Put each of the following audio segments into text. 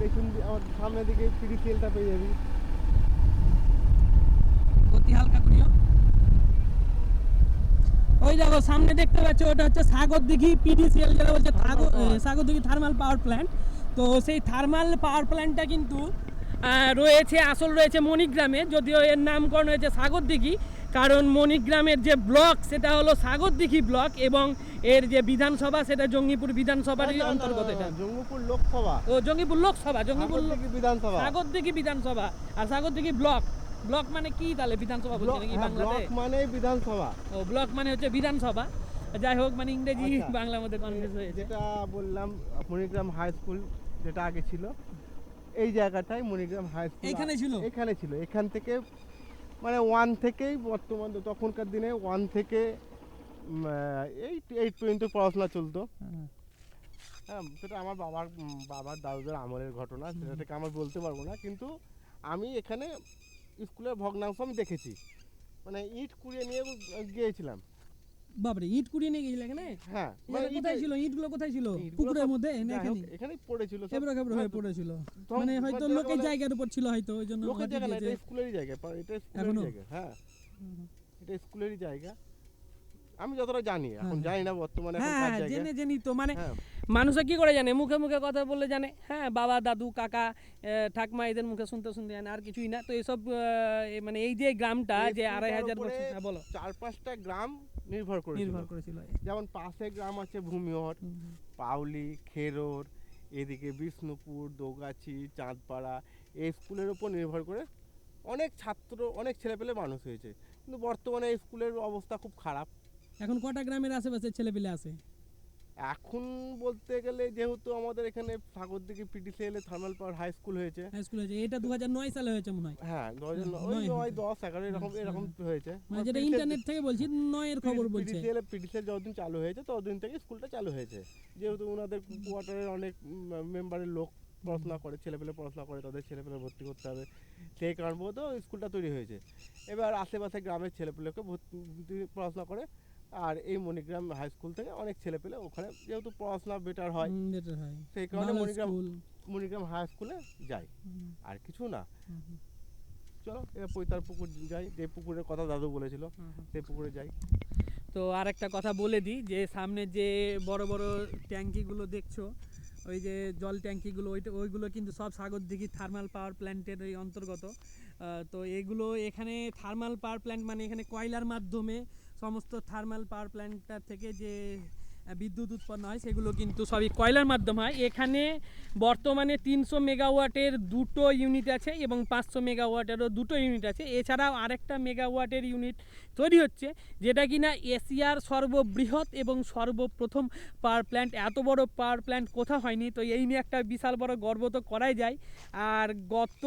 পেছন আমার সামনের দিকে পিডিসিএলটা পেয়ে যাবি। অতি হালকা করিও। ওই দেখো সামনে দেখতে পাচ্ছ, ওটা হচ্ছে সাগরদিঘি পিডিসিএল, যেটা বলছে সাগরদিঘি থার্মাল পাওয়ার প্ল্যান্ট। তো সেই থার্মাল পাওয়ার প্ল্যান্টটা কিন্তু রয়েছে, আসল রয়েছে মণিগ্রামে, যদিও এর নামকরণ হয়েছে সাগরদিঘি, কারণ মণিগ্রামের যে ব্লক সেটা হলো সাগরদিঘি ব্লক, এবং এর যে বিধানসভা সেটা জঙ্গিপুর বিধানসভারই অন্তর্গত। এটা জঙ্গিপুর লোকসভা, ও জঙ্গিপুর লোকসভা, জঙ্গিপুর বিধানসভা, সাগরদিঘি বিধানসভা। আর সাগরদিঘি ব্লক, ব্লক মানে কি তাহলে বিধানসভা বলছে নাকি বাংলাতে? ব্লক মানে বিধানসভা। ও ব্লক মানে হচ্ছে বিধানসভা। যাই হোক, মানে ইংরেজি আচ্ছা, বাংলার মধ্যে কনফিউজ হয়েছে। যেটা বললাম মণিগ্রাম হাই স্কুল যেটা আগে ছিল, এই জায়গাটাই মণিগ্রাম হাই স্কুল এখানে ছিল? এখানে ছিল। এখান থেকে মানে 1 থেকেই বর্তমান, তখনকার দিনে 1 থেকে 8 পর্যন্ত পড়াশোনা চলতো। হ্যাঁ, সেটা আমার বাবার দাদুদের আমলের ঘটনা, সেটা থেকে আমার বলতে পারবো না, কিন্তু আমি এখানে স্কুলের ভগ্নাংশ আমি দেখেছি, মানে ইট কুড়িয়ে নিয়ে গিয়েছিলাম। বাবারে, ইট কুড়িয়ে নিয়ে গেছিল এখানে? হ্যাঁ, মানে কোথায় ছিল ইটগুলো? কোথায় ছিল? পুকুরের মধ্যে না এখানে? এখানেই পড়েছিল, খেবড়া খেবড়া হয়ে পড়েছিল, মানে হয়তো লোকের জায়গার উপর ছিল, হয়তো ওই জন্য। লোকের জায়গা না, এটা স্কুলেরই জায়গা, এটা স্কুলেরই জায়গা। হ্যাঁ, এটা স্কুলেরই জায়গা, আমি যতটা জানি, এখন জানি না বর্তমানে এখন কার জায়গা। জেনে তো মানে মানুষে কি করে জানে, মুখে মুখে কথা বললে জানে। হ্যাঁ, বাবা দাদু কাকা ঠাকমা এদের মুখে শুনতে শুনতে জানে, আর কিছুই না। তো এসব মানে এই যে গ্রামটা যে 2500 বছর, হ্যাঁ বলো, 4-5টা গ্রাম নির্ভর করেছিল। যেমন পাশে গ্রাম আছে ভূমিহর, পাউলি, খেরোর, এদিকে বিষ্ণুপুর, দোগাছি, চাঁদপাড়া, এই স্কুলের উপর নির্ভর করে অনেক ছাত্র, অনেক ছেলেপেলে মানুষ হয়েছে। কিন্তু বর্তমানে এই স্কুলের অবস্থা খুব খারাপ। এখন কটা গ্রামের আশেপাশে ছেলেপেলে আছে? এখন বলতে গেলে যেহেতু আমাদের এখানে Sagardighi PDCL thermal power high school হয়েছে, এটা 2009 সালে হয়েছে মনে হয়। হ্যাঁ 2009, 10, 11 এরকম হয়েছে, মানে যেটা ইন্টারনেট থেকে বলছি, 9 এর খবর বলছে। পিডিসিএল যতদিন চালু হয়েছে ততদিন থেকে স্কুলটা চালু হয়েছে, যেহেতু ওনাদের কোয়ার্টারের অনেক মেম্বারের লোক পড়াশোনা করে, ছেলেপেলে পড়াশোনা করে, তাদের ছেলেপেলে ভর্তি করতে হবে, সেই কারণ মতো স্কুলটা তৈরি হয়েছে। এবার আশেপাশে গ্রামের ছেলেপেলেকে পড়াশোনা করে, আর এই মণিগ্রাম হাই স্কুল থেকে অনেক ছেলেপেলে ওখানে যেহেতু পড়াশোনা বেটার হয়, সেই কারণে মণিগ্রাম হাই স্কুলে যায়, আর কিছু না। চলো এবার পৈতার পুকুর যাই, যে পুকুরের কথা দাদু বলেছিল সেই পুকুরে যাই। তো আর একটা কথা বলে দিই, যে সামনে যে বড় বড় ট্যাঙ্কিগুলো দেখছো, ওই যে জল ট্যাঙ্কিগুলো, ওইগুলো কিন্তু সব সাগরদিঘি থার্মাল পাওয়ার প্ল্যান্টের ওই অন্তর্গত। তো এগুলো এখানে থার্মাল পাওয়ার প্ল্যান্ট মানে এখানে কয়লার মাধ্যমে সমস্ত থার্মাল পাওয়ার প্ল্যান্টটা থেকে যে বিদ্যুৎ উৎপন্ন হয় সেগুলো কিন্তু সবই কয়লার মাধ্যমে হয়। এখানে বর্তমানে 300 মেগাওয়াটের 2টো ইউনিট আছে এবং 500 মেগাওয়াটেরও 2টো ইউনিট আছে। এছাড়াও আরেকটা মেগাওয়াটের ইউনিট তৈরি হচ্ছে, যেটা কিনা এশিয়ার সর্ববৃহৎ এবং সর্বপ্রথম পাওয়ার প্ল্যান্ট। এত বড় পাওয়ার প্ল্যান্ট কোথাও হয়নি, তো এই নিয়ে একটা বিশাল বড় গর্ব তো করাই যায়। আর গত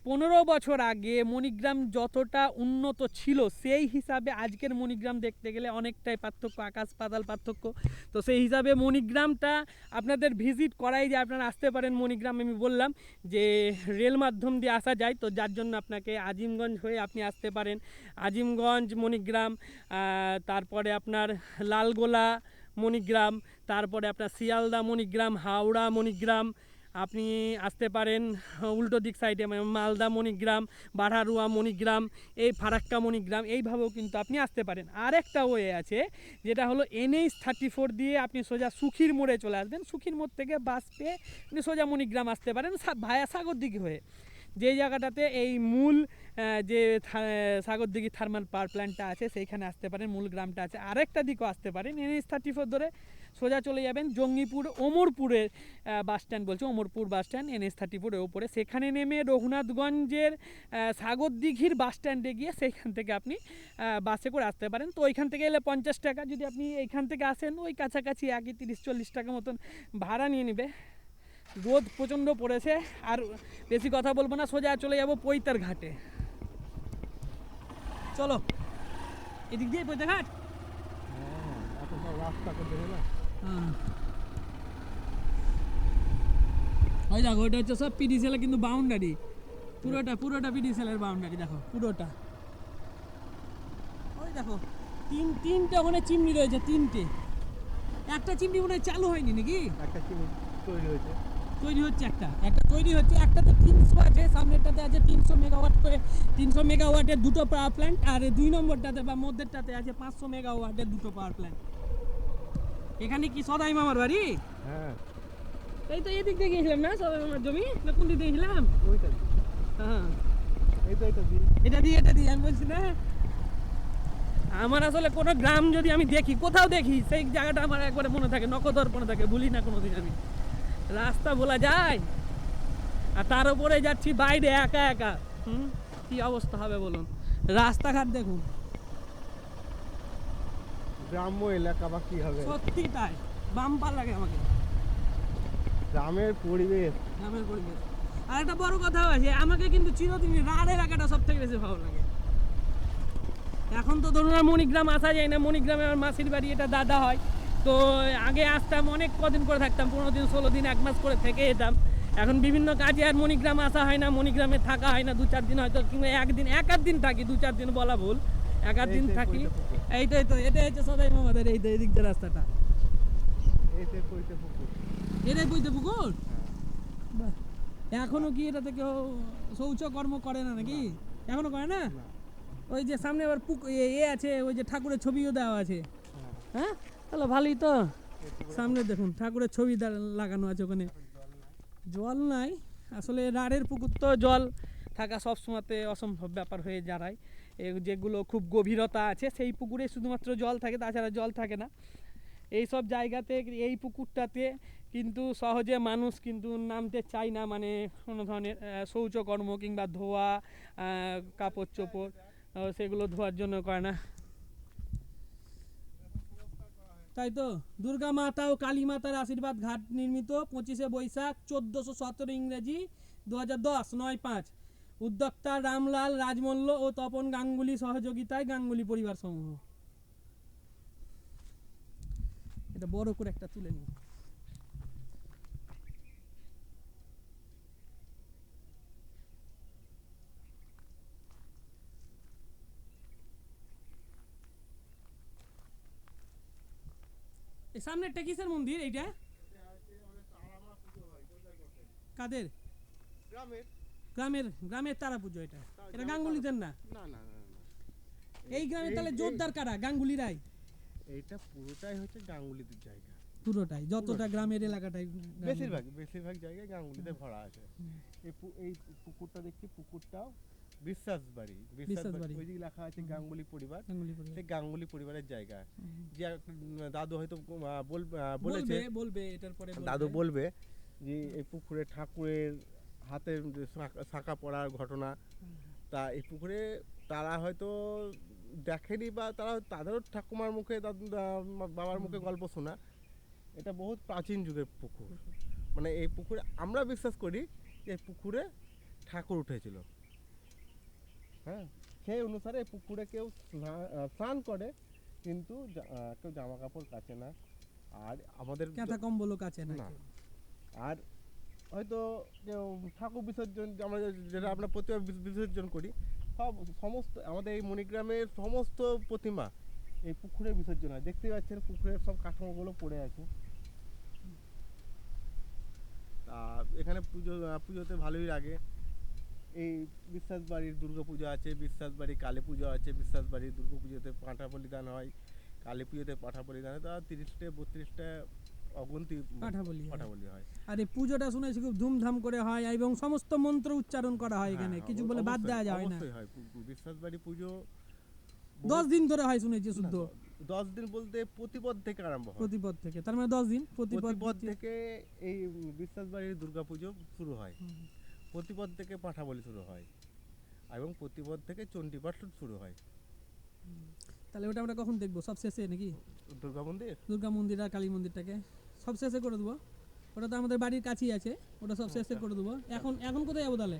15 বছর আগে মণিগ্রাম যতটা উন্নত ছিল, সেই হিসাবে আজকের মণিগ্রাম দেখতে গেলে অনেকটাই পার্থক্য, আকাশ পাতাল পার্থক্য। তো সেই হিসাবে মণিগ্রামটা আপনাদের ভিজিট করাই যায়, আপনারা আসতে পারেন মণিগ্রাম। আমি বললাম যে রেল মাধ্যম দিয়ে আসা যায়, তো যার জন্য আপনাকে আজিমগঞ্জ হয়ে আপনি আসতে পারেন। আজিমগঞ্জ মণিগ্রাম, তারপরে আপনার লালগোলা মণিগ্রাম, তারপরে আপনার শিয়ালদা মণিগ্রাম, হাওড়া মণিগ্রাম, আপনি আসতে পারেন উল্টো দিক সাইডে, মানে মালদা মণিগ্রাম, বাড়ারুয়া মণিগ্রাম, এই ফারাক্কা মণিগ্রাম, এইভাবেও কিন্তু আপনি আসতে পারেন। আর একটা ওয়ে আছে, যেটা হলো NH-34 দিয়ে আপনি সোজা সুখীর মোড়ে চলে আসবেন। সুখীর মোড় থেকে বাস পেয়ে আপনি সোজা মণিগ্রাম আসতে পারেন ভায়া সাগরদিঘি হয়ে। যে জায়গাটাতে এই মূল যে সাগরদিঘি থার্মাল পাওয়ার প্ল্যান্টটা আছে সেইখানে আসতে পারেন, মূল গ্রামটা আছে। আরেকটা দিকও আসতে পারেন, NH-34 ধরে সোজা চলে যাবেন জঙ্গিপুর ওমরপুরের বাস স্ট্যান্ড, বলছে ওমরপুর বাস স্ট্যান্ড, NH-34 ওপরে, সেখানে নেমে রঘুনাথগঞ্জের সাগরদিঘির বাস স্ট্যান্ডে গিয়ে সেইখান থেকে আপনি বাসে করে আসতে পারেন। তো ওইখান থেকে এলে 50 টাকা, যদি আপনি এইখান থেকে আসেন ওই কাছাকাছি একই 30-40 টাকা মতন ভাড়া নিয়ে নেবে। রোদ প্রচণ্ড পড়েছে, আর বেশি কথা বলবো না, সোজা চলে যাব পৈতার ঘাটে। চলো এদিক দিয়ে পৈতার ঘাট। ওই দেখো, ওইটা হচ্ছে সব পিডিসিএল কিন্তু বাউন্ডারি, পুরোটা পিডিসিএলের বাউন্ডারি, দেখো পুরোটা। ওই দেখো তিনটে ওখানে চিমনি রয়েছে, তিনটে। একটা চিমনি মনে হয় চালু হয়নি নাকি? একটা চিমনি তৈরি হয়েছে, তৈরি হচ্ছে একটা তৈরি হচ্ছে, একটাতে 300 আছে, সামনেরটাতে আছে 300 মেগাওয়াট করে, 300 মেগাওয়াটের দুটো পাওয়ার প্ল্যান্ট, আর 2 নম্বরটাতে বা মধ্যেরটাতে আছে 500 মেগাওয়াটের দুটো পাওয়ার প্ল্যান্ট। এখানে কি সদাই মামার বাড়ি? হ্যাঁ এই তো এদিক দিয়ে গিয়েছিলাম না, সদাই মামার জমি না কোন দিক দিয়ে গেছিলাম? ওইটা হ্যাঁ এইটা দিন এটা দিয়ে আমি বলছি না, আমার আসলে কোনো গ্রাম যদি আমি দেখি, কোথাও দেখি, সেই জায়গাটা আমার একবারে মনে থাকে, নখদর্পণে থাকে, ভুলি না কোনোদিন আমি। রাস্তা বলা যায়, আর তার উপরে যাচ্ছি বাইরে একা একা। কি অবস্থা হবে বলুন, রাস্তাঘাট দেখুন, গ্রাম্য এলাকা বা কি হবে, সত্যি তাই, বাম্পার লাগে আমাকে গ্রামের পরিবেশ। গ্রামের পরিবেশ। আর একটা বড় কথা আছে, আমাকে কিন্তু চিরদিনই রাঢ় এলাকাটা সব থেকে বেশি ভালো লাগে। এখন তো ধরুন আর মণিগ্রাম আসা যায় না, মণিগ্রামে আমার মাসির বাড়ি, এটা দাদা হয়, তো আগে আসতাম, অনেক কদিন করে থাকতাম, 15 দিন 16 দিন 1 মাস করে থেকে যেতাম। এখন বিভিন্ন কাজে আর মণিগ্রাম আসা হয় না, মণিগ্রামে থাকা হয় না, 2-4 দিন হয়তো, কিংবা একদিন 1-8 দিন থাকি, 2-4 দিন বলা ভুল, 1-8 দিন থাকি। এইটাই তো, এটাই হচ্ছে সদাই মামাদের এই দিক দিয়ে রাস্তাটা, এইতে কইতে পুকুর। এটাই বইতে পুকুর। বাহ, এখনো কি এটাতে কেউ শৌচকর্ম করে না নাকি? এখনো করে না? ওই যে সামনে আবার আছে, ওই যে ঠাকুরের ছবিও দেওয়া আছে। হ্যাঁ, তাহলে ভালোই তো। সামনে দেখুন ঠাকুরের ছবি লাগানো আছে ওখানে। জল নাই আসলে, রাঢ়ের পুকুর তো জল থাকা সবসময়তে অসম্ভব ব্যাপার হয়ে দাঁড়ায়। যেগুলো খুব গভীরতা আছে সেই পুকুরে শুধুমাত্র জল থাকে, তাছাড়া জল থাকে না। এই সব জায়গাতে, এই পুকুরটাতে কিন্তু সহজে মানুষ কিন্তু নামতে চায় না, মানে কোনো ধরনের শৌচকর্ম কিংবা ধোয়া, কাপড় চোপড় সেগুলো ধোয়ার জন্য করে না। তাই তো, দুর্গা মাতা ও কালী মাতার আশীর্বাদ ঘাট নির্মিত 25শে বৈশাখ 1417 ইংরেজি 2010 9/5। উদ্যোক্তা রামলাল রাজমল্ল ও তপন গাঙ্গুলি সহযোগিতায় গাঙ্গুলি পরিবার সমূহ। এটা বড় করে একটা তুলে নিই। এই সামনেরটা কিসের মন্দির এইটা? কাদের? গ্রামের গ্রামের তারা পুজো এটা। এটা গাঙ্গুলিদের না? না না না না, এই গ্রামে তাহলে জোরদার কারা? গাঙ্গুলিরাই? এইটা পুরোটাই হচ্ছে গাঙ্গুলিদের জায়গা, পুরোটাই, যতটা গ্রামের এলাকাটাই বেশিরভাগ জায়গায় গাঙ্গুলিতে ভরা আছে। এই পুকুরটা দেখছি, পুকুরটাও বিশ্বাস বাড়ি ওই দিকে লেখা আছে গাঙ্গুলি পরিবার, সেই গাঙ্গুলি পরিবারের জায়গা। যে দাদু হয়তো বলবে এটার পরে দাদু বলবে যে এই পুকুরে ঠাকুরের হাতে শাঁখা পড়ার ঘটনা। তা এই পুকুরে তারা হয়তো দেখেনি, বা তাদেরও ঠাকুমার মুখে, বাবার মুখে গল্প শোনা। এটা বহুত প্রাচীন যুগের পুকুর, মানে এই পুকুরে আমরা বিশ্বাস করি যে এই পুকুরে ঠাকুর উঠেছিল। হ্যাঁ, সেই অনুসারে এই পুকুরে কেউ স্নান করে, কিন্তু কেউ জামা কাপড় কাচে না। আর আমাদের কাঁথা কম্বলও কাচে না। আর হয়তো কেউ ঠাকুর বিসর্জন, আমরা যেটা আমরা প্রতিমা বিসর্জন করি, সমস্ত আমাদের এই মণিগ্রামের সমস্ত প্রতিমা এই পুকুরে বিসর্জন হয়। দেখতেই পাচ্ছেন পুকুরের সব কাঠামোগুলো পড়ে আছে। তা এখানে পুজোতে ভালোই লাগে। এই বিশ্বাস বাড়ির দুর্গা পুজো আছে, বিশ্বাস বাড়ি কালী পুজো আছে, বিশ্বাস বাড়ির দুর্গা পুজোতে পাঁঠা বলিদান হয়, কালী পুজোতে পাঁঠা বলিদান হয়। তা 30-32টা অগুন্তি পাঁঠা বলি হয়। আর এই পুজোটা শুনেছি খুব ধুমধাম করে হয় এবং সমস্ত মন্ত্র উচ্চারণ করা হয় এখানে, কিছু বলে বাদ দেওয়া যায় না। অবশ্যই হয়, বিশ্বাস বাড়ি পুজো 10 দিন ধরে হয় শুনেছি শুদ্ধ। 10 দিন বলতে প্রতিপদ থেকে আরম্ভ হয়। প্রতিপদ থেকে, তার মানে 10 দিন প্রতিপদ থেকে এই বিশ্বাস বাড়ির দুর্গা পুজো শুরু হয়। প্রতিপদ থেকে পাঁঠা বলি শুরু হয় এবং প্রতিপদ থেকে চণ্ডীপাঠ শুরু হয়। তাহলে ওটা আমরা কখন দেখবো? সব শেষে নাকি? দুর্গা মন্দির আর কালী মন্দিরটাকে সব শেষে করে দেবো। ওটা তো আমাদের বাড়ির কাছেই আছে, ওটা সব শেষে করে দেবো। এখন কোথায় যাবো তাহলে?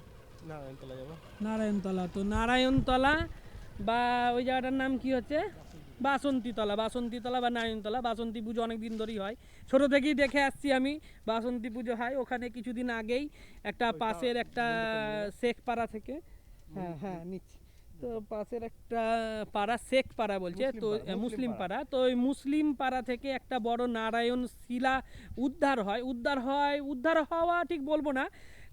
নারায়ণতলা যাবো। নারায়ণতলা, তো নারায়ণতলা বা ওই জায়গাটার নাম কি হচ্ছে, বাসন্তীতলা বা নারায়ণতলা। বাসন্তী পুজো অনেক দিন ধরেই হয়, ছোটো থেকেই দেখে আসছি আমি। বাসন্তী পুজো হয় ওখানে। কিছুদিন আগেই একটা পাশের একটা শেখপাড়া থেকে, হ্যাঁ নিচ্ছি, তো পাশের একটা পাড়া শেখ পাড়া বলছে, মুসলিম তো পাড়া, মুসলিম মুসলিম পাড়া। পাড়া, তো ওই মুসলিম পাড়া থেকে একটা বড় নারায়ণ শিলা উদ্ধার হওয়া ঠিক বলবো না,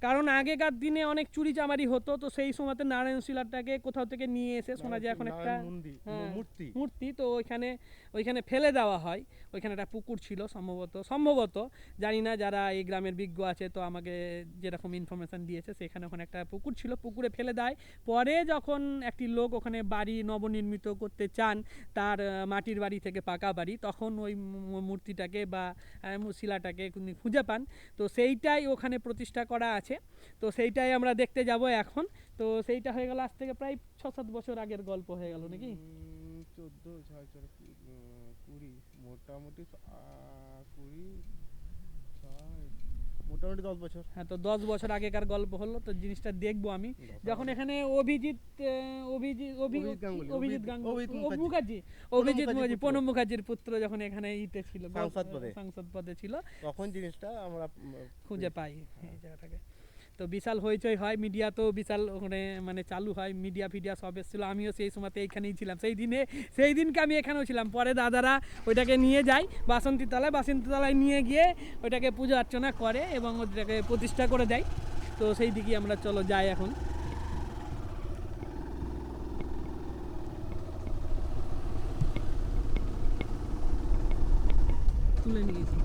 কারণ আগেকার দিনে অনেক চুরি চামারি হতো, তো সেই সময়তে নারায়ণ শিলাটাকে কোথাও থেকে নিয়ে এসে শোনা যায় এখন একটা নারায়ণ মন্দির, হ্যাঁ, মূর্তি। মূর্তি, তো ওইখানে ফেলে দেওয়া হয়। ওইখানে একটা পুকুর ছিল সম্ভবত জানি না, যারা এই গ্রামের বিজ্ঞ আছে তো আমাকে যেরকম ইনফরমেশন দিয়েছে, সেখানে ওখানে একটা পুকুর ছিল, পুকুরে ফেলে দেয়। পরে যখন একটি লোক ওখানে বাড়ি নবনির্মিত করতে চান, তার মাটির বাড়ি থেকে পাকা বাড়ি, তখন ওই মূর্তিটাকে বা শিলাটাকে উনি খুঁজে পান, তো সেইটাই ওখানে প্রতিষ্ঠা করা আছে। তো সেইটাই আমরা দেখতে যাব এখন। তো সেইটা হয়ে গেল আজ থেকে প্রায় 6-7 বছর আগের গল্প হয়ে গেল নাকি? 14 6 4 20 মোটামুটি 20 মোটামুটি 10 বছর। হ্যাঁ, তো 10 বছর আগেকার গল্প হলো, তো জিনিসটা দেখবো আমি যখন এখানে অভিজিৎ অভিজিৎ মুখার্জি, প্রণব মুখার্জির পুত্র যখন এখানে ছিল, সাংসদ পদে ছিল, তখন জিনিসটা আমরা খুঁজে পাই এই জায়গাটাকে। তো বিশাল হইচই হয়, মিডিয়া তো বিশাল ওখানে মানে চালু হয়, মিডিয়া ফিডিয়া সব এসেছিলো, আমিও সেই সময়তে এইখানেই ছিলাম, সেই দিনকে আমি এখানেও ছিলাম। পরে দাদারা ওইটাকে নিয়ে যায় বাসন্তী তলায় নিয়ে গিয়ে ওইটাকে পূজা অর্চনা করে এবং ওইটাকে প্রতিষ্ঠা করে দেয়। তো সেই দিকেই আমরা চলো যাই এখন। তুলে নিয়েছি।